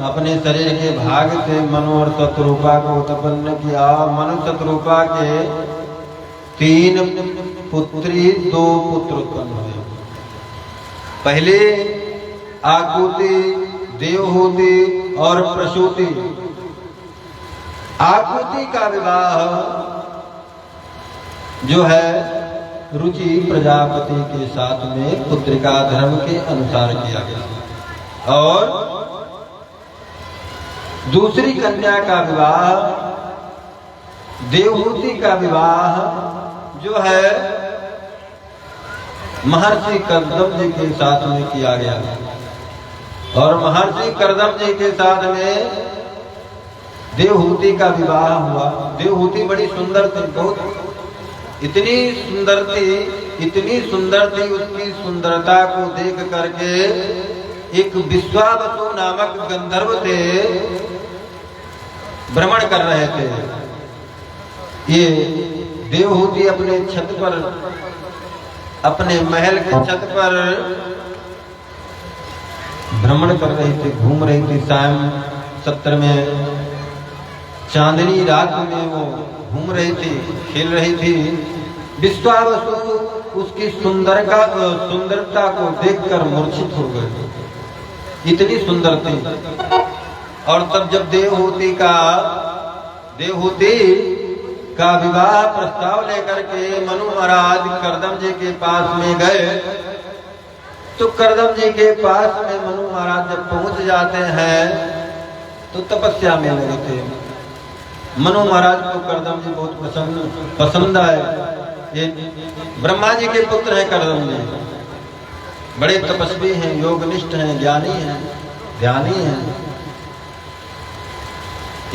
अपने शरीर के भाग से मनु और शत्रुपा को उत्पन्न किया। मनु शत्रुपा के 3 पुत्री 2 पुत्र उत्पन्न हुए। पहले आकुति, देवहूति और प्रसूति। आकुति का विवाह जो है रुचि प्रजापति के साथ में पुत्रिका धर्म के अनुसार किया गया। और दूसरी कन्या का विवाह देवहूति का विवाह जो है महर्षि कर्दम जी के साथ में किया गया। और महर्षि कर्दम जी के साथ में देवहूति का विवाह हुआ। देवहूति बड़ी सुंदर थी, बहुत इतनी सुंदर थी। उसकी सुंदरता को देख करके एक विश्वावसु नामक गंधर्व थे, भ्रमण कर रहे थे। ये देवहूति अपने छत पर, अपने महल के छत पर भ्रमण कर रही थी, घूम रही थी। सायं सत्र में चांदनी रात में वो घूम रही थी, खेल रही थी। विश्वावसु उसकी सुंदरता को देखकर मूर्छित हो गए, इतनी सुंदर थी। और तब जब देवहूति का विवाह प्रस्ताव लेकर के मनु महाराज कर्दम जी के पास में गए, तो कर्दम जी के पास में मनु महाराज जब पहुंच जाते हैं तो तपस्या में लगे थे। मनु महाराज को कर्दम जी बहुत पसंद आए। ये ब्रह्मा जी के पुत्र हैं कर्दम जी, बड़े तपस्वी हैं, योगनिष्ठ हैं, ज्ञानी हैं, ध्यानी हैं।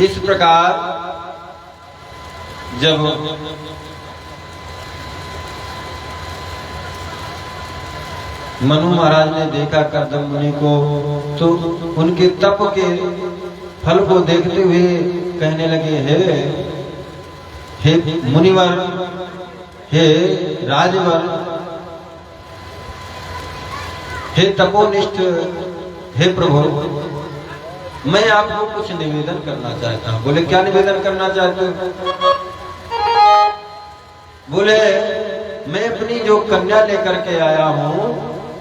इस प्रकार जब मनु महाराज ने देखा कर्दम मुनि को, तो उनके तप के फल को देखते हुए कहने लगे, हे मुनिवर, हे राजवर, हे तपोनिष्ठ, हे प्रभु, मैं आपको कुछ निवेदन करना चाहता हूँ। बोले क्या निवेदन करना चाहते हो? बोले मैं अपनी जो कन्या लेकर के आया हूँ,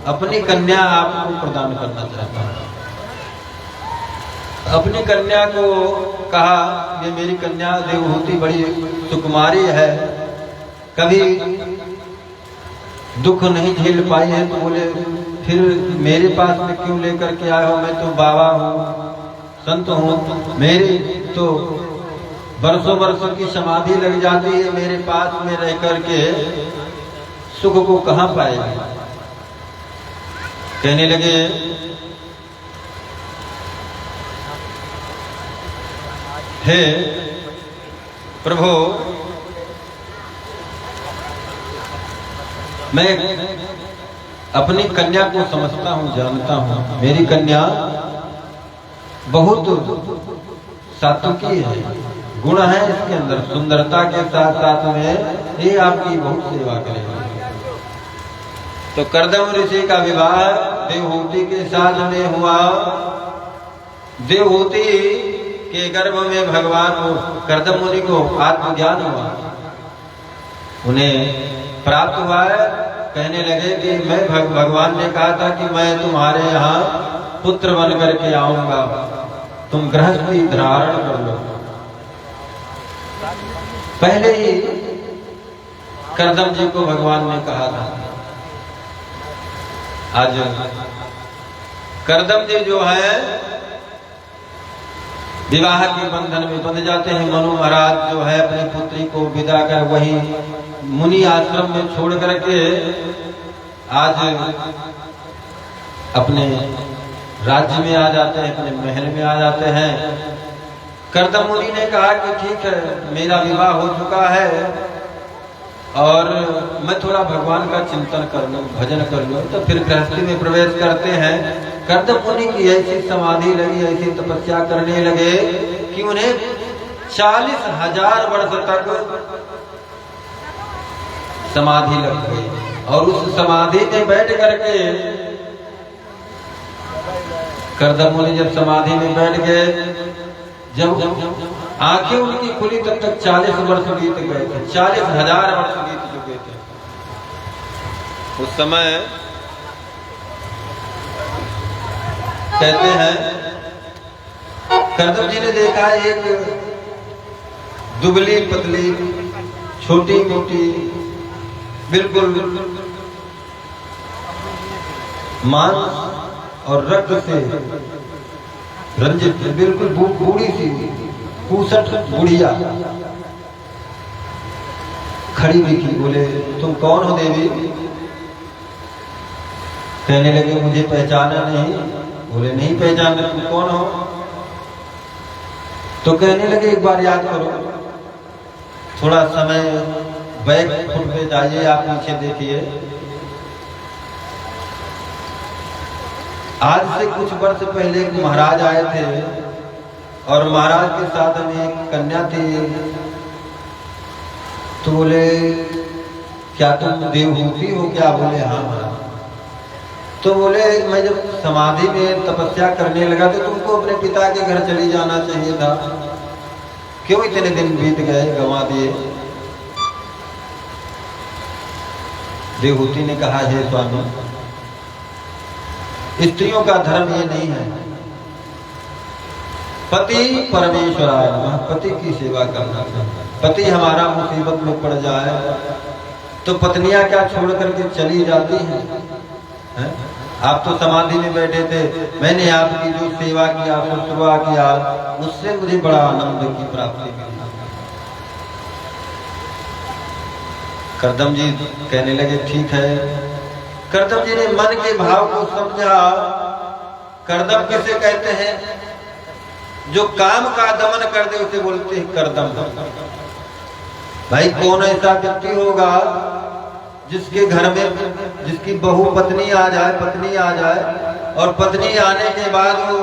अपनी कन्या आपको प्रदान करना चाहता हूँ। अपनी कन्या को कहा, ये मेरी कन्या देवहूति बड़ी सुकुमारी है, कभी दुख नहीं झेल पाई है। तो बोले फिर मेरे पास में क्यों लेकर के आए हो? मैं तो बाबा हूँ, संत हूँ, मेरी तो वर्षों की समाधि लग जाती है, मेरे पास में रह करके सुख को कहाँ पाएगी? कहने लगे, हे प्रभु, मैं अपनी कन्या को समझता हूँ, जानता हूँ। मेरी कन्या बहुत सात्विकी है, गुण है इसके अंदर, सुंदरता के साथ साथ में ये आपकी बहुत सेवा करेगा। तो कर्दम ऋषि का विवाह देवहूति के साथ में हुआ। देवहूति के गर्भ में भगवान कर्दम मुनि को आत्मज्ञान हुआ, उन्हें प्राप्त हुआ है। कहने लगे कि मैं भगवान ने कहा था कि मैं तुम्हारे यहाँ पुत्र बन करके आऊंगा, तुम गृहस्थी धारण कर लो। पहले ही कर्दम जी को भगवान ने कहा था। आज कर्दम जी जो है विवाह के बंधन में बंध जाते हैं। मनु महाराज जो है अपनी पुत्री को विदा कर वही मुनि आश्रम में छोड़ करके आज अपने राज्य में आ जाते हैं, अपने महल में आ जाते हैं। कर्दम मुनि ने कहा कि ठीक है, मेरा विवाह हो चुका है और मैं थोड़ा भगवान का चिंतन कर लूं, भजन कर लूं। तो फिर गृहस्थी में प्रवेश करते हैं। कर्दम मुनि की ऐसी समाधि लगी, ऐसी तपस्या करने लगे कि उन्हें 40,000 वर्ष तक समाधि लग गई। और उस समाधि में बैठ करके कर्दम मुनि जब समाधि में बैठ गए, जब आंखें उनकी खुली तब तक 40 वर्ष बीत गए थे, 40,000 वर्ष बीत चुके थे। उस समय कहते हैं कर्दम जी ने देखा एक दुबली पतली छोटी मोटी बिल्कुल मांस और रक्त से रंजित बिल्कुल बूढ़ी सी पूसठ बुढ़िया खड़ी दिखी। बोले तुम कौन हो देवी? कहने लगे मुझे पहचाना नहीं। बोले नहीं पहचाना, तुम कौन हो? तो कहने लगे एक बार याद करो, थोड़ा समय बैक फुट पे जाइए, आप पीछे देखिए। आज से कुछ वर्ष पहले एक महाराज आए थे और महाराज के साथ में एक कन्या थी। तो बोले क्या तुम देवहूति हो क्या? बोले हाँ महाराज। तो बोले मैं जब समाधि में तपस्या करने लगा तो तुमको अपने पिता के घर चली जाना चाहिए था, क्यों इतने दिन बीत गए, गंवा दिए? देवहूति ने कहा हे स्वामी, स्त्रियों का धर्म ये नहीं है। पति परमेश्वराय नमः, पति की सेवा करना चाहिए। पति हमारा मुसीबत में पड़ जाए तो पत्नियां क्या छोड़ करके चली जाती हैं? आप तो समाधि में बैठे थे, मैंने आपकी जो सेवा किया, शुश्रूषा किया, उससे मुझे बड़ा आनंद की प्राप्ति मिली। कर्दम जी कहने लगे ठीक है। कर्दम जी ने मन के भाव को समझा। कर्दम किसे कहते हैं? जो काम का दमन कर दे उसे बोलते हैं कर्दम। भाई कौन ऐसा व्यक्ति होगा जिसके घर में जिसकी बहू पत्नी आ जाए और पत्नी आने के बाद वो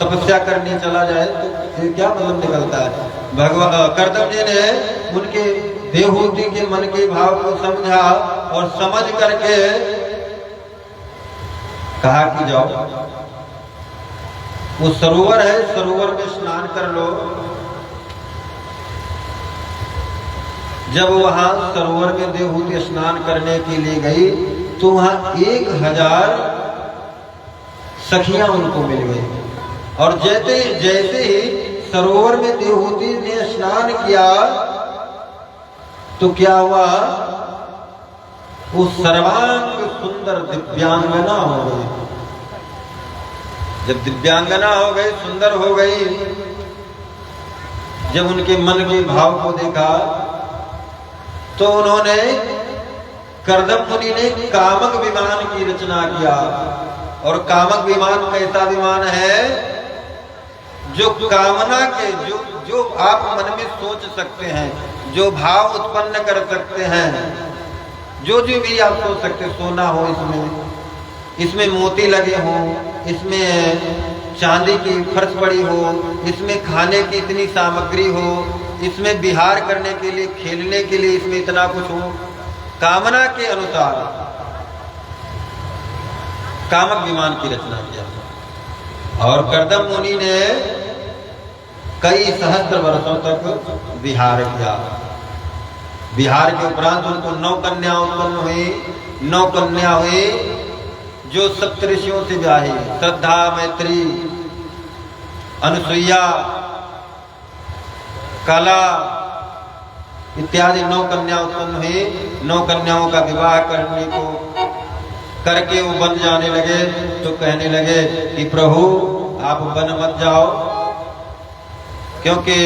तपस्या करने चला जाए, तो ये क्या मतलब निकलता है? भगवान कर्दम जी ने उनके देवहूति के मन के भाव को समझा और समझ करके कहा कि जाओ, वो सरोवर है, सरोवर में स्नान कर लो। जब वहां सरोवर में देवहूति स्नान करने के लिए गई तो वहां 1000 सखियां उनको मिल गई। और जैसे ही सरोवर में देवहूति ने स्नान किया तो क्या हुआ? वो सर्वांग सुंदर दिव्यांगना हो गई। जब दिव्यांगना हो गई, सुंदर हो गई, जब उनके मन के भाव को देखा तो उन्होंने कर्दम मुनि ने कामक विमान की रचना किया। और कामक विमान कैसा विमान है? जो कामना के जो आप मन में सोच सकते हैं, जो भाव उत्पन्न कर सकते हैं, जो भी आप सोच सकते हैं। सोना हो इसमें मोती लगे हों, इसमें चांदी की फर्श पड़ी हो, इसमें खाने की इतनी सामग्री हो, इसमें विहार करने के लिए, खेलने के लिए इसमें इतना कुछ हो। कामना के अनुसार कामक विमान की रचना किया। और कर्दम मुनि ने कई सहस्त्र वर्षों तक विहार किया। विहार के उपरांत उनको 9 कन्या उत्पन्न हुई। 9 कन्या हुई जो सप्तऋषियों से ब्याही, श्रद्धा, मैत्री, अनुसुईया, कला इत्यादि 9 कन्या उत्पन्न हुई। 9 कन्याओं का विवाह करके वो बन जाने लगे। तो कहने लगे कि प्रभु आप बन मत जाओ, क्योंकि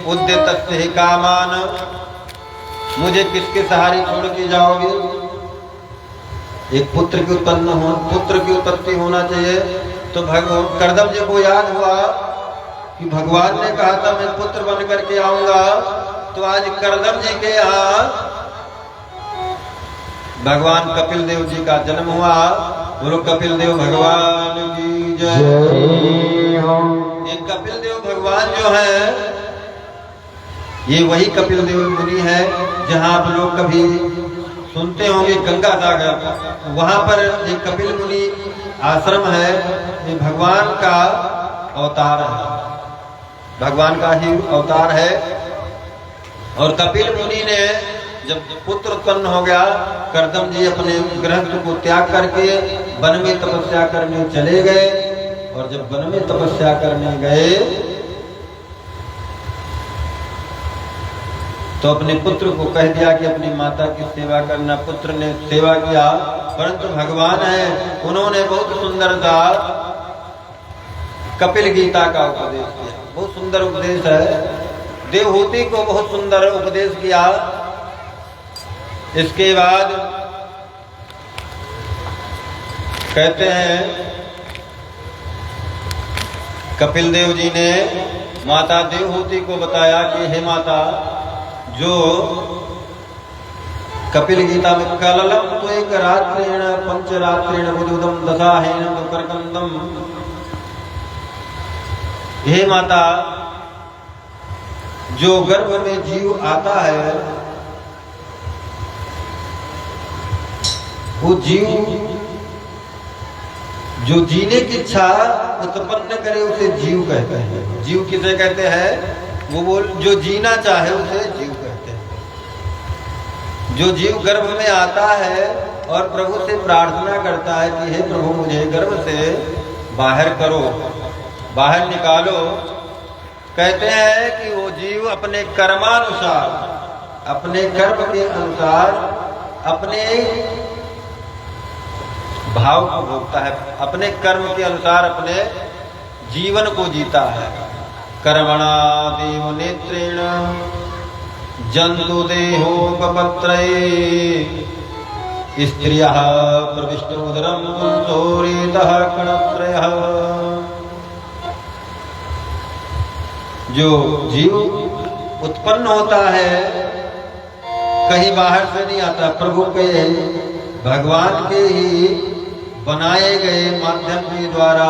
उद्यतस्य हि कामान, मुझे किसके सहारे छोड़ के जाओगे? एक पुत्र की उत्पत्ति होना चाहिए। तो करदम जी को याद हुआ कि भगवान ने कहा था मैं पुत्र बन करके आऊंगा, तो आज करदम जी के यहाँ भगवान कपिल देव जी का जन्म हुआ। बोलो कपिल देव भगवान की जय। ये कपिल देव भगवान जो है, ये वही कपिल देव मुनि है जहाँ आप लोग कभी सुनते होंगे गंगा सागर, वहां पर ये कपिल मुनि आश्रम है। ये भगवान का अवतार है, भगवान का ही अवतार है। और कपिल मुनि ने जब पुत्र उत्पन्न हो गया, करदम जी अपने गृहस्थ को त्याग करके वन में तपस्या करने चले गए। और जब वन में तपस्या करने गए तो अपने पुत्र को कह दिया कि अपनी माता की सेवा करना। पुत्र ने सेवा किया, परंतु भगवान है, उन्होंने बहुत सुंदर सा कपिल गीता का उपदेश किया। बहुत सुंदर उपदेश है, देवहूति को बहुत सुंदर उपदेश किया। इसके बाद कहते हैं कपिल देव जी ने माता देवहूति को बताया कि हे माता, जो कपिल गीता में कललम तो एक रात्रेण पंचरात्रेण बुधुदम दशाहेन करकंदम, हे माता, जो गर्भ में जीव आता है वो जीव जो जीने की इच्छा उत्पन्न करे उसे जीव कहते हैं। जीव किसे कहते हैं? वो जो जीना चाहे उसे जीव कहते हैं। जो जीव गर्भ में आता है और प्रभु से प्रार्थना करता है कि हे प्रभु मुझे गर्भ से बाहर करो, बाहर निकालो, कहते हैं कि वो जीव अपने कर्मानुसार, अपने कर्म के अनुसार अपने भाव को भोगता है, अपने कर्म के अनुसार अपने जीवन को जीता है। कर्मणा देव नेत्रेण जंतु देहोपपत्रये स्त्रियः प्रविष्टोदरं पुंसोरेतः कणत्रयः। जो जीव उत्पन्न होता है कहीं बाहर से नहीं आता, प्रभु के भगवान के ही बनाए गए माध्यम के द्वारा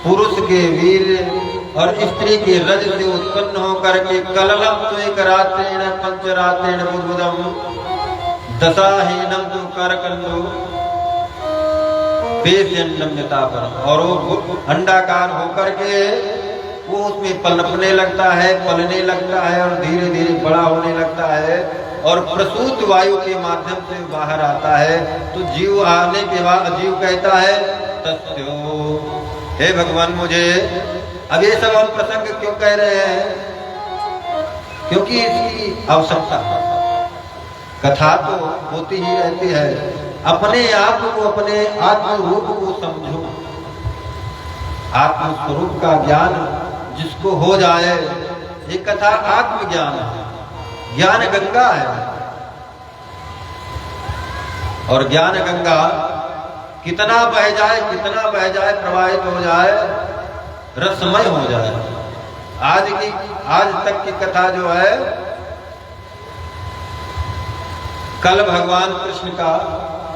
पुरुष के वीर और स्त्री के रज से उत्पन्न होकर के कललम तो एक रात्रेण पंचरात्रेण बुधुदम दशाहीनम तो करकंदो बेस्यन्नम्यतापरम, और वो अंडाकार होकर के वो उसमें पनपने लगता है, पलने लगता है और धीरे धीरे बड़ा होने लगता है और प्रसूत वायु के माध्यम से बाहर आता है। तो जीव आने के बाद जीव कहता है तस्यो, हे भगवान मुझे, अब ये सब हम प्रसंग क्यों कह रहे हैं? क्योंकि इसकी आवश्यकता, कथा तो होती ही रहती है। अपने आप को, अपने आत्म रूप को समझो। आत्म स्वरूप का ज्ञान जिसको हो जाए, ये कथा आत्मज्ञान है, ज्ञान गंगा है। और ज्ञान गंगा कितना बह जाए, कितना बह जाए, प्रवाहित हो जाए, रसमय हो जाए। आज तक की कथा जो है, कल भगवान कृष्ण का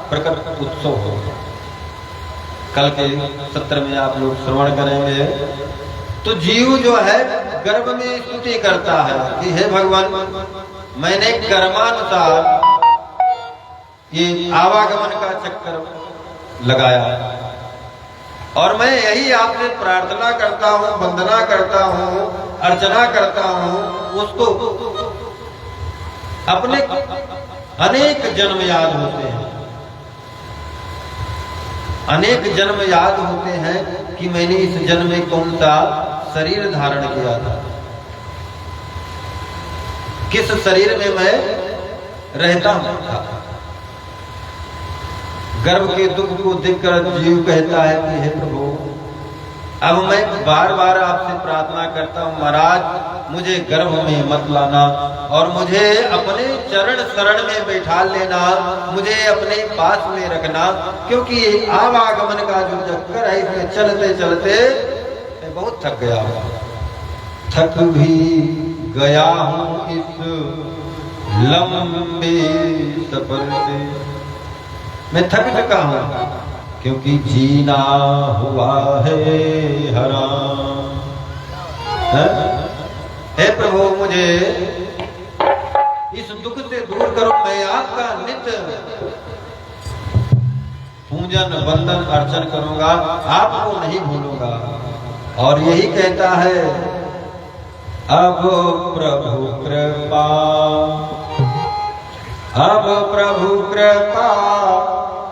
प्रकट उत्सव हो, कल के सत्र में आप लोग श्रवण करेंगे। तो जीव जो है गर्भ में स्तुति करता है कि हे भगवान, मैंने कर्मानुसार ये आवागमन का चक्कर लगाया और मैं यही आपसे प्रार्थना करता हूँ, वंदना करता हूँ, अर्चना करता हूँ। उसको अपने अनेक जन्म याद होते हैं, अनेक जन्म याद होते हैं कि मैंने इस जन्म में कौन सा शरीर धारण किया था, किस शरीर में मैं रहता हूं। गर्भ के दुख को देखकर जीव कहता है कि हे प्रभु, अब मैं बार बार आपसे प्रार्थना करता हूँ महाराज, मुझे गर्भ में मत लाना और मुझे अपने चरण शरण में बैठा लेना, मुझे अपने पास में रखना, क्योंकि आवागमन का जो चक्कर है इसमें चलते चलते मैं बहुत थक गया हूँ, थक भी गया हूँ इस लंबे सफर से, मैं थक चुका हूँ क्योंकि जीना हुआ है हराम। हे प्रभु, मुझे इस दुख से दूर करो, मैं आपका नित्य पूजन वंदन अर्चन करूंगा, आपको नहीं भूलूंगा। और यही कहता है, अब प्रभु कृपा, अब प्रभु कृपा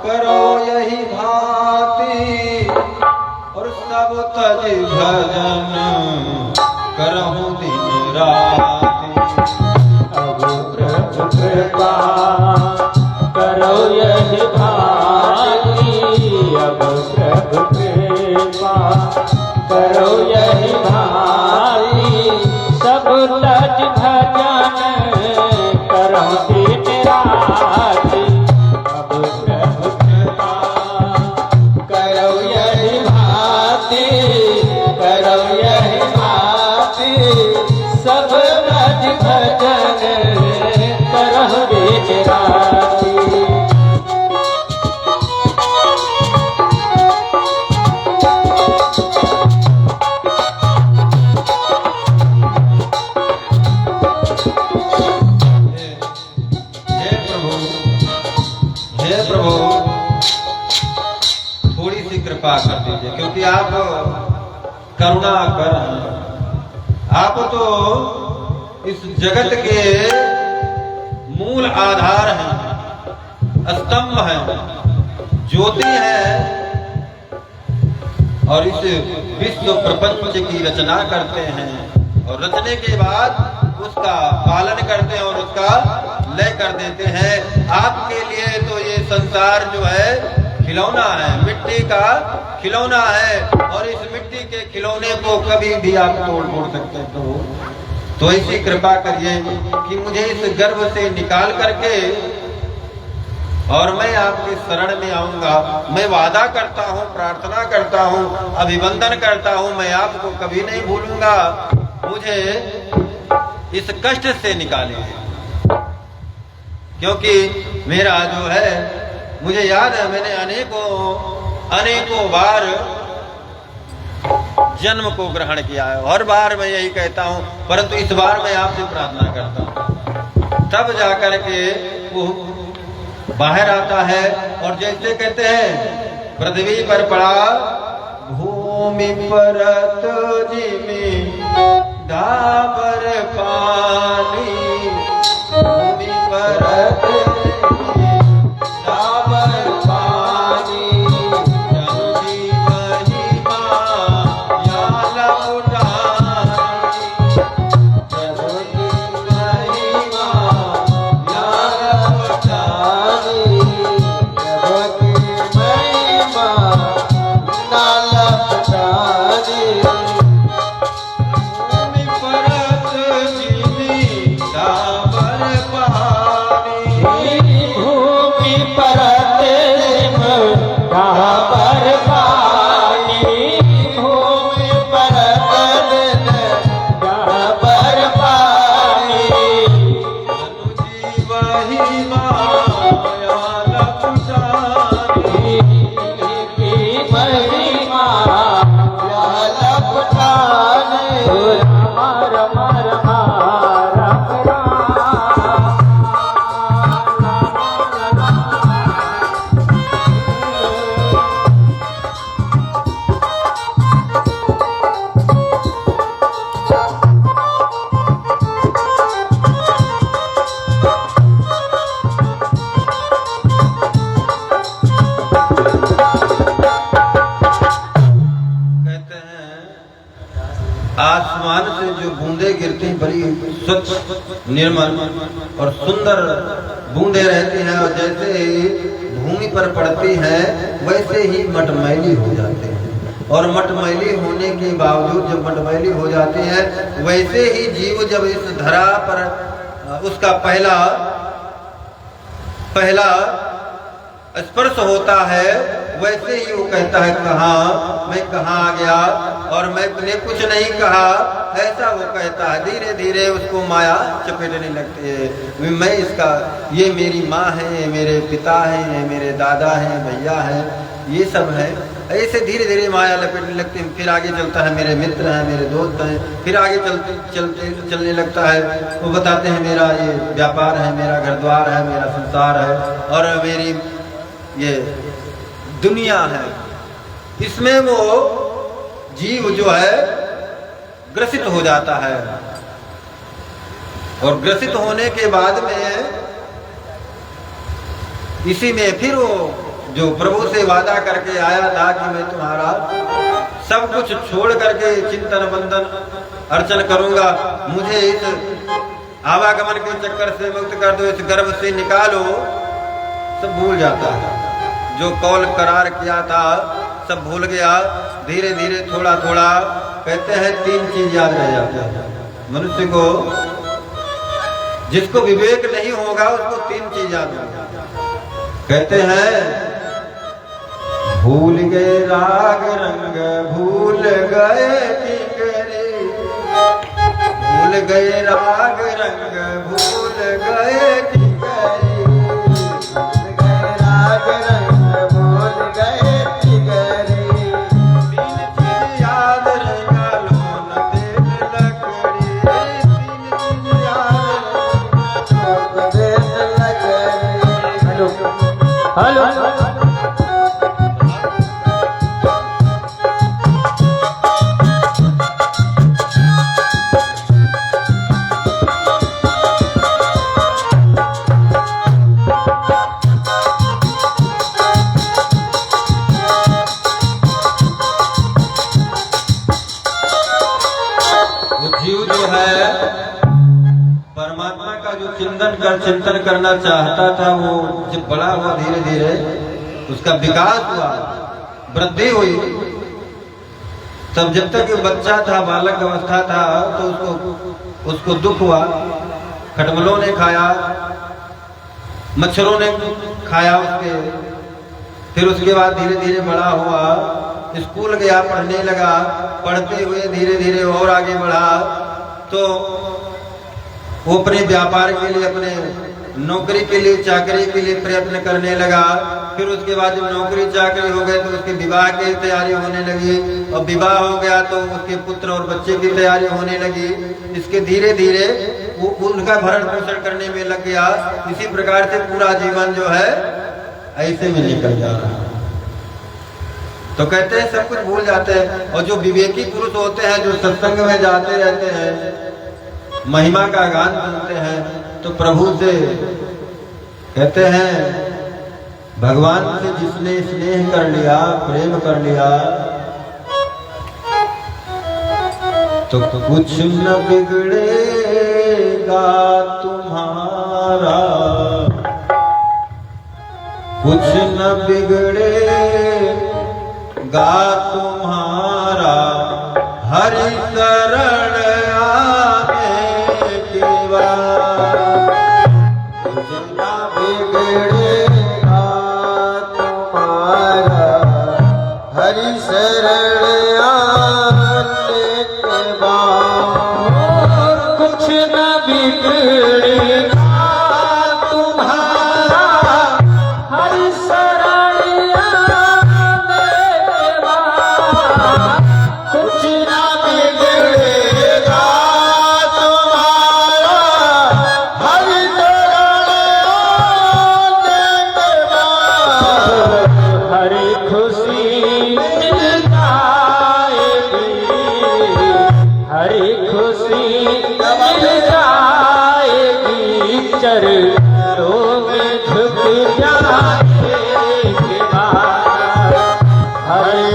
करो यही भांति, और सब तज भजन करहु दिन राति। अब प्रभु कृपा करो यही भांति, अब प्रभु कृपा करो यही भांति, सब तज भजन करहु दिन राति। कृपा कर दीजिए, क्योंकि आप करुणा कर रहे हैं, आप तो इस जगत के मूल आधार हैं, स्तंभ हैं, ज्योति हैं, और इस विश्व प्रपंच की रचना करते हैं, और रचने के बाद उसका पालन करते हैं और उसका लय कर देते हैं। आपके लिए तो ये संसार जो है खिलौना है, मिट्टी का खिलौना है, और इस मिट्टी के खिलौने को कभी भी आप तोड़ सकते हैं। तो ऐसी कृपा करिए कि मुझे इस गर्भ से निकाल करके और मैं आपके शरण में आऊंगा। मैं वादा करता हूँ, प्रार्थना करता हूँ, अभिवंदन करता हूँ, मैं आपको कभी नहीं भूलूंगा। मुझे इस कष्ट से निकालिए, क्योंकि मेरा जो है, मुझे याद है मैंने अनेकों बार जन्म को ग्रहण किया है, हर बार मैं यही कहता हूँ, परंतु इस बार मैं आपसे प्रार्थना करता हूँ, तब जाकर के वो बाहर आता है। और जैसे कहते हैं, पृथ्वी पर पड़ा भूमि परत जिमी डाबर पानी, भूमि परत आसमान से जो बूंदें गिरती हैं, बड़ी स्वच्छ निर्मल और सुंदर बूंदें रहती हैं, और जैसे भूमि पर पड़ती हैं वैसे ही मटमैली हो जाते हैं। और मटमैली होने के बावजूद जब मटमैली हो जाती है, वैसे ही जीव जब इस धरा पर उसका पहला स्पर्श होता है, वैसे ही वो कहता है कहाँ मैं कहाँ आ गया और मैंने कुछ नहीं कहा, ऐसा वो कहता है। धीरे धीरे उसको माया चपेटने लगती है। मैं इसका, ये मेरी माँ है, ये मेरे पिता है, ये मेरे दादा है, भैया है, ये सब है। ऐसे धीरे धीरे माया लपेटने लगती है। फिर आगे चलता है मेरे मित्र हैं, मेरे दोस्त हैं। फिर आगे चलने लगता है। वो बताते हैं मेरा ये व्यापार है, मेरा घर द्वार है, मेरा संसार है और मेरी ये दुनिया है। इसमें वो जीव जो है ग्रसित हो जाता है और ग्रसित होने के बाद में इसी में फिर वो जो प्रभु से वादा करके आया था कि मैं तुम्हारा सब कुछ छोड़ करके चिंतन बंधन अर्चन करूंगा, मुझे इस आवागमन के चक्कर से मुक्त कर दो, इस गर्भ से निकालो, सब भूल जाता है। जो कौल करार किया था सब भूल गया। धीरे धीरे थोड़ा थोड़ा कहते हैं 3 चीज याद रह जाता है मनुष्य को। जिसको विवेक नहीं होगा उसको 3 चीज याद होगा। कहते हैं भूल गए राग रंग, भूल गए टिकरे, भूल गए राग रंग, भूल गए टिकरे, भूल गए राग रंग, भूल गए टिकरे, 3 चीज याद रहेगा लोन तेल लकड़ी, 3 चीज याद रहेगा लोन तेल लकड़ी। हेलो परमात्मा का जो चिंतन करना चाहता था, वो जब बड़ा हुआ धीरे धीरे उसका विकास हुआ, वृद्धि हुई, तब जब तक बच्चा था, बालक अवस्था था, तो उसको दुख हुआ। खटमलों ने खाया, मच्छरों ने खाया उसके। फिर उसके बाद धीरे धीरे बड़ा हुआ, स्कूल गया, पढ़ने लगा। पढ़ते हुए धीरे धीरे और आगे बढ़ा तो वो अपने व्यापार के लिए, अपने नौकरी के लिए, चाकरी के लिए प्रयत्न करने लगा। फिर उसके बाद जब नौकरी चाकरी हो गए तो उसके विवाह की तैयारी होने लगी, और विवाह हो गया तो उसके पुत्र और बच्चे की तैयारी होने लगी। इसके धीरे धीरे वो उनका भरण पोषण करने में लग गया। इसी प्रकार से पूरा जीवन जो है ऐसे में निकल जा रहा है। तो कहते हैं सब कुछ भूल जाते हैं। और जो विवेकी पुरुष होते हैं, जो सत्संग में जाते रहते हैं, महिमा का गान सुनते हैं, तो प्रभु से कहते हैं भगवान से जिसने स्नेह कर लिया, प्रेम कर लिया, तो कुछ न बिगड़ेगा तुम्हारा, कुछ न बिगड़ेगा तुम्हारा, हरि शरण आने के बाद। कुछ न बिगड़ेगा तुम्हारा, हरि शरण आने के बाद। कुछ न बिगड़ेगा तुम्हारा, हरि शरण आने के बाद। कुछ न बिगड़ेगा तुम्हारा, हरि शरण आने के बाद। हरि खुशी मिल जाएगी, हरि खुशी मिल जाएगी, चरणों में झुक जाने के बाद। हरि